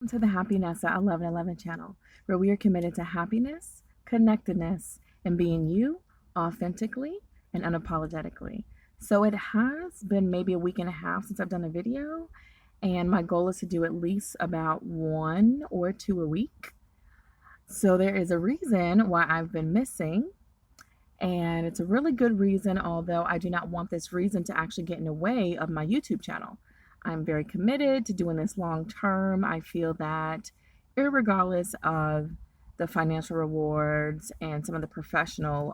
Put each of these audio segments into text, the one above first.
Welcome to the Happiness at 1111 channel, where we are committed to happiness, connectedness, and being you authentically and unapologetically. So it has been maybe a week and a half since I've done a video, and my goal is to do at least about one or two a week. So there is a reason why I've been missing, and it's a really good reason, although I do not want this reason to actually get in the way of my YouTube channel. I'm very committed to doing this long term. I feel that, irregardless of the financial rewards and some of the professional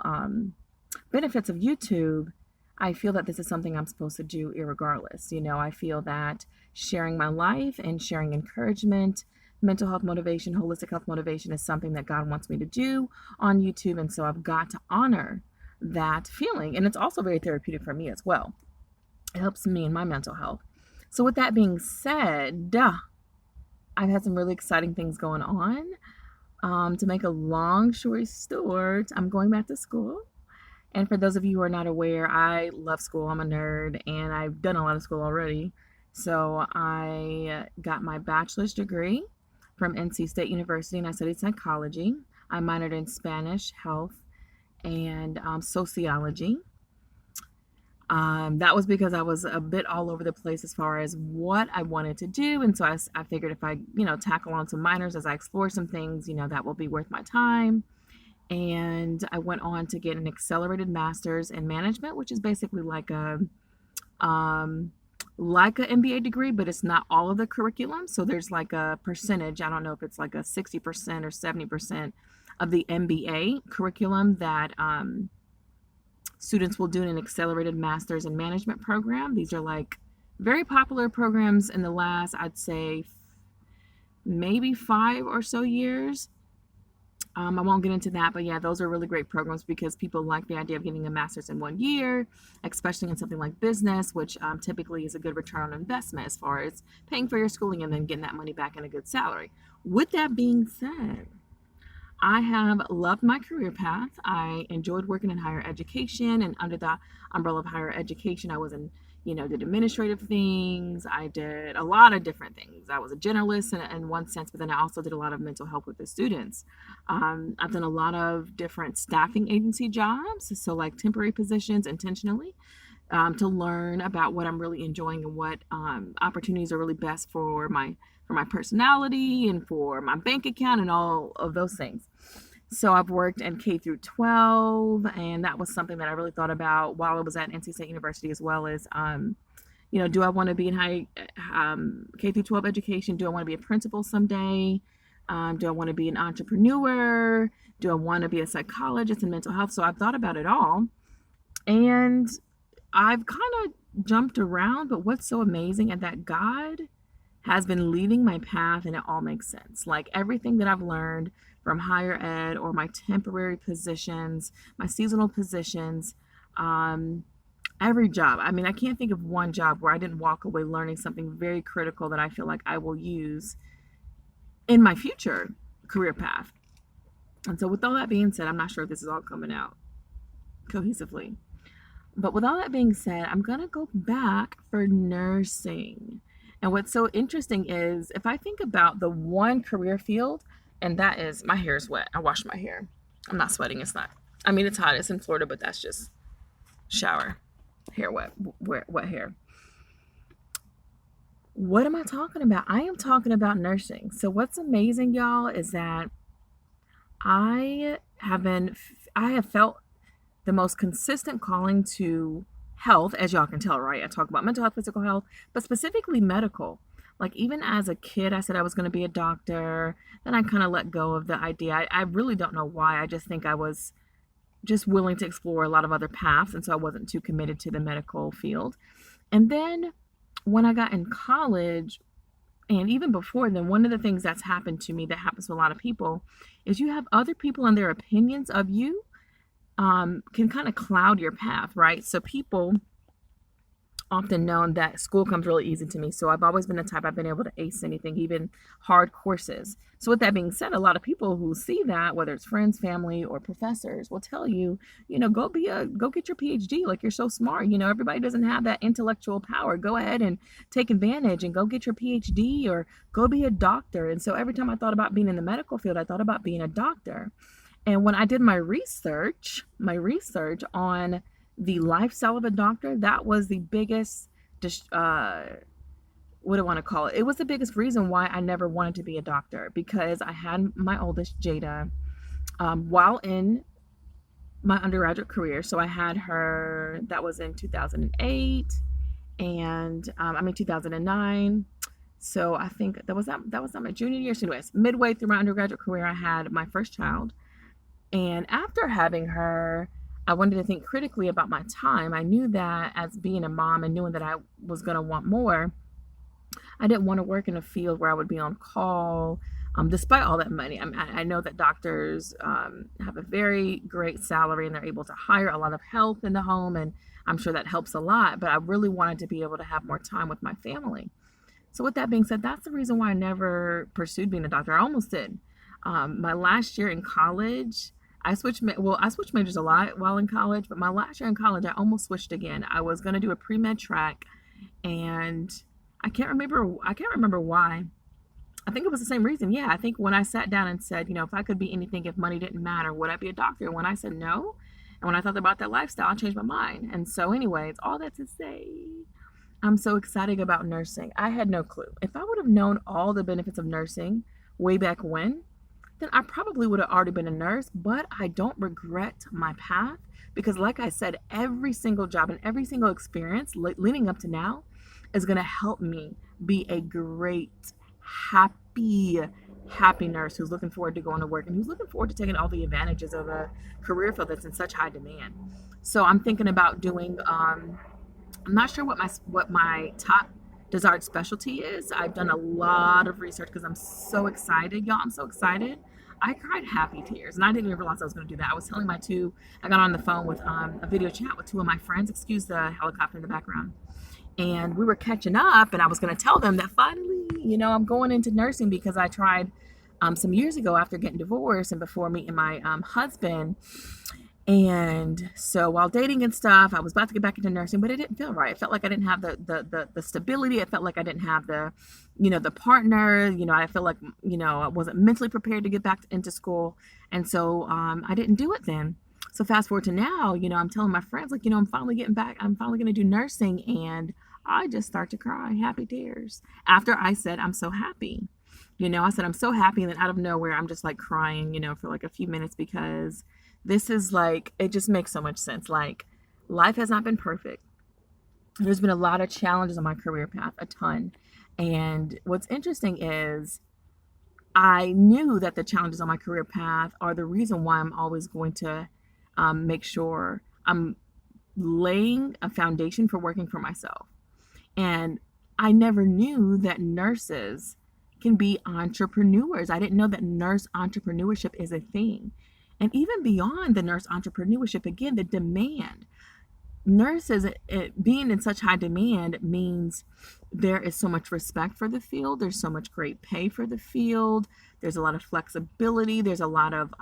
benefits of YouTube, I feel that this is something I'm supposed to do irregardless. I feel that sharing my life and sharing encouragement, mental health motivation, holistic health motivation is something that God wants me to do on YouTube. And so I've got to honor that feeling. And it's also very therapeutic for me as well. It helps me in my mental health. So with that being said, I've had some really exciting things going on. To make a long story short, I'm going back to school. And for those of you who are not aware, I love school. I'm a nerd and I've done a lot of school already. So I got my bachelor's degree from NC State University and I studied psychology. I minored in Spanish, health, and sociology. That was because I was a bit all over the place as far as what I wanted to do. And so I figured if I, tackle on some minors as I explore some things, that will be worth my time. And I went on to get an accelerated master's in management, which is basically like an MBA degree, but it's not all of the curriculum. So there's like a percentage. I don't know if it's like a 60% or 70% of the MBA curriculum that students will do in an accelerated master's in management program. These are like very popular programs in the last, I'd say, maybe 5 or so years. I won't get into that, but yeah, those are really great programs because people like the idea of getting a master's in 1 year, especially in something like business, which typically is a good return on investment as far as paying for your schooling and then getting that money back in a good salary. With that being said, I have loved my career path. I enjoyed working in higher education, and under the umbrella of higher education, I was in, did administrative things. I did a lot of different things. I was a generalist in one sense, but then I also did a lot of mental health with the students. I've done a lot of different staffing agency jobs, so like temporary positions intentionally. To learn about what I'm really enjoying and what opportunities are really best for my personality and for my bank account and all of those things. So I've worked in K through 12, and that was something that I really thought about while I was at NC State University, as well as, do I want to be in high K through 12 education? Do I want to be a principal someday? Do I want to be an entrepreneur? Do I want to be a psychologist in mental health? So I've thought about it all, and I've kind of jumped around, but what's so amazing is that God has been leading my path and it all makes sense. Like everything that I've learned from higher ed or my temporary positions, my seasonal positions, every job. I mean, I can't think of one job where I didn't walk away learning something very critical that I feel like I will use in my future career path. And so with all that being said, I'm not sure if this is all coming out cohesively. But with all that being said, I'm going to go back for nursing. And what's so interesting is if I think about the one career field, and that is, my hair is wet. I washed my hair. I'm not sweating. It's not. I mean, it's hot. It's in Florida, but that's just shower. Hair wet hair. What am I talking about? I am talking about nursing. So what's amazing, y'all, is that I have felt the most consistent calling to health, as y'all can tell, right? I talk about mental health, physical health, but specifically medical. Like even as a kid, I said I was going to be a doctor. Then I kind of let go of the idea. I really don't know why. I just think I was just willing to explore a lot of other paths. And so I wasn't too committed to the medical field. And then when I got in college, and even before then, one of the things that's happened to me that happens to a lot of people is you have other people and their opinions of you can kind of cloud your path, right? So people often known that school comes really easy to me. So I've always been the type, I've been able to ace anything, even hard courses. So with that being said, a lot of people who see that, whether it's friends, family, or professors, will tell you, go get your PhD. Like, you're so smart. Everybody doesn't have that intellectual power. Go ahead and take advantage and go get your PhD or go be a doctor. And so every time I thought about being in the medical field, I thought about being a doctor. And when I did my research on the lifestyle of a doctor, that was the biggest, what do I want to call it? It was the biggest reason why I never wanted to be a doctor, because I had my oldest, Jada, while in my undergraduate career. So I had her, that was in 2008 and 2009. So I think that was not my junior year. So anyways, midway through my undergraduate career, I had my first child. And after having her, I wanted to think critically about my time. I knew that as being a mom and knowing that I was going to want more, I didn't want to work in a field where I would be on call, despite all that money. I know that doctors have a very great salary and they're able to hire a lot of help in the home, and I'm sure that helps a lot, but I really wanted to be able to have more time with my family. So with that being said, that's the reason why I never pursued being a doctor. I almost did. My last year in college, I switched majors a lot while in college, but my last year in college, I almost switched again. I was going to do a pre-med track, and I can't remember why. I think it was the same reason. Yeah, I think when I sat down and said, if I could be anything, if money didn't matter, would I be a doctor? And when I said no, and when I thought about that lifestyle, I changed my mind. And so anyways, all that to say, I'm so excited about nursing. I had no clue. If I would have known all the benefits of nursing way back when, then I probably would have already been a nurse, but I don't regret my path, because like I said, every single job and every single experience leading up to now is going to help me be a great, happy nurse who's looking forward to going to work and who's looking forward to taking all the advantages of a career field that's in such high demand. So I'm thinking about doing, I'm not sure what my top desired specialty is. I've done a lot of research because I'm so excited, y'all. I'm so excited. I cried happy tears, and I didn't even realize I was going to do that. I got on the phone with a video chat with two of my friends. Excuse the helicopter in the background. And we were catching up, and I was going to tell them that finally, I'm going into nursing, because I tried some years ago after getting divorced and before meeting my husband. And so while dating and stuff, I was about to get back into nursing, but it didn't feel right. It felt like I didn't have the stability. It felt like I didn't have the partner. I feel like, I wasn't mentally prepared to get back into school. And so I didn't do it then. So fast forward to now, I'm telling my friends, like, I'm finally getting back. I'm finally going to do nursing. And I just start to cry, happy tears. After I said, I'm so happy. I said, I'm so happy. And then out of nowhere, I'm just like crying, for like a few minutes, because this is like, it just makes so much sense. Like, life has not been perfect. There's been a lot of challenges on my career path, a ton. And what's interesting is I knew that the challenges on my career path are the reason why I'm always going to make sure I'm laying a foundation for working for myself. And I never knew that nurses can be entrepreneurs. I didn't know that nurse entrepreneurship is a thing. And even beyond the nurse entrepreneurship, again, the demand. Nurses being in such high demand means there is so much respect for the field. There's so much great pay for the field. There's a lot of flexibility. There's a lot of,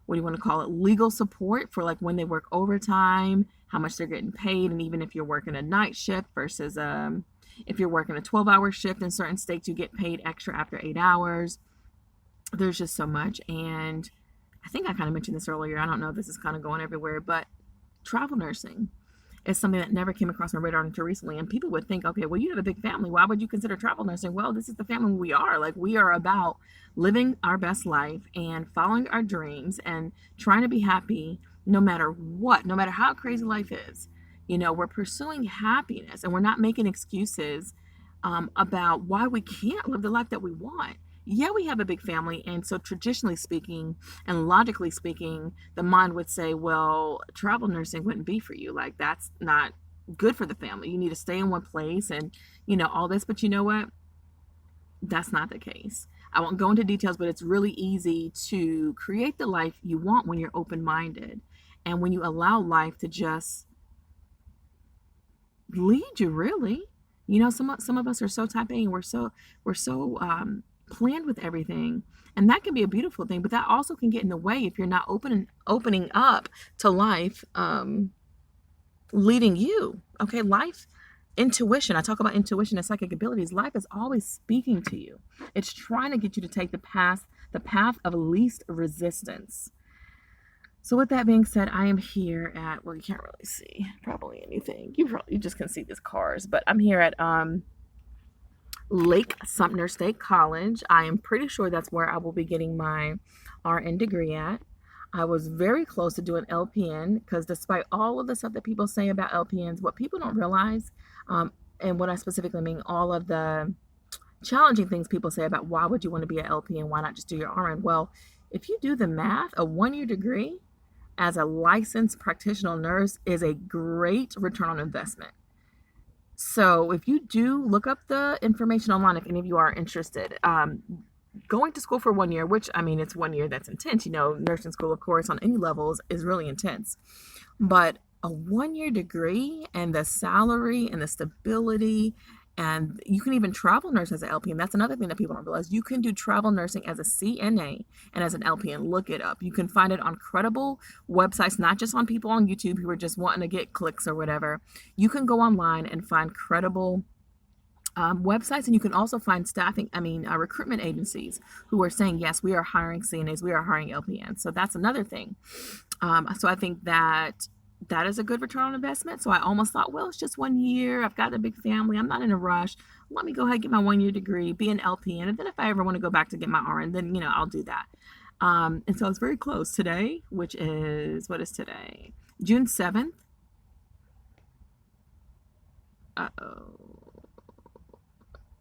legal support for like when they work overtime, how much they're getting paid. And even if you're working a night shift versus if you're working a 12-hour shift in certain states, you get paid extra after 8 hours. There's just so much. And I think I kind of mentioned this earlier. I don't know if this is kind of going everywhere, but travel nursing is something that never came across my radar until recently. And people would think, okay, well, you have a big family. Why would you consider travel nursing? Well, this is the family we are. Like, we are about living our best life and following our dreams and trying to be happy no matter what, no matter how crazy life is. We're pursuing happiness, and we're not making excuses about why we can't live the life that we want. Yeah, we have a big family, and so traditionally speaking and logically speaking, the mind would say, well, travel nursing wouldn't be for you. Like, that's not good for the family. You need to stay in one place and, all this. But you know what? That's not the case. I won't go into details, but it's really easy to create the life you want when you're open-minded and when you allow life to just lead you, really. You know, some of us are so type A, and we're so planned with everything, and that can be a beautiful thing, but that also can get in the way if you're not opening up to life leading you. Okay, life intuition. I talk about intuition and psychic abilities. Life is always speaking to you. It's trying to get you to take the path of least resistance. So with that being said, I am here at, well, you can't really see probably anything. You just can see these cars, but I'm here at Lake Sumter State College. I am pretty sure that's where I will be getting my RN degree at. I was very close to doing LPN because despite all of the stuff that people say about LPNs, what people don't realize, and what I specifically mean, all of the challenging things people say about why would you want to be an LPN, why not just do your RN? Well, if you do the math, a 1-year degree as a licensed practitioner nurse is a great return on investment. So if you do look up the information online, if any of you are interested, going to school for 1 year, which I mean, it's 1 year that's intense. You know, nursing school, of course, on any levels is really intense. But a 1-year degree and the salary and the stability, and you can even travel nurse as an LPN. That's another thing that people don't realize. You can do travel nursing as a CNA and as an LPN. Look it up. You can find it on credible websites, not just on people on YouTube who are just wanting to get clicks or whatever. You can go online and find credible websites, and you can also find recruitment agencies who are saying, yes, we are hiring CNAs, we are hiring LPNs. So that's another thing. So I think that is a good return on investment. So I almost thought, well, it's just 1 year. I've got a big family. I'm not in a rush. Let me go ahead and get my 1-year degree, be an LPN. And then if I ever want to go back to get my RN, then, you know, I'll do that. And so it's very close today, which is, what is today? June 7th. Uh-oh.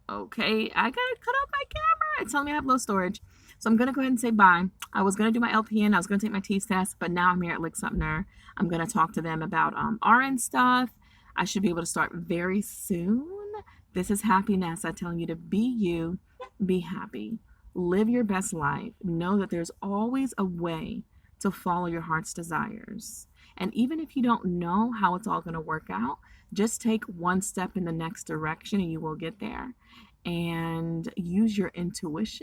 Okay, I gotta cut off my camera. It's telling me I have low storage. So I'm gonna go ahead and say bye. I was gonna do my LPN, I was gonna take my TEAS test, but now I'm here at Lake Sumter. I'm gonna talk to them about RN stuff. I should be able to start very soon. This is Happy Nessa telling you to be you, be happy, live your best life. Know that there's always a way to follow your heart's desires. And even if you don't know how it's all gonna work out, just take one step in the next direction and you will get there. And use your intuition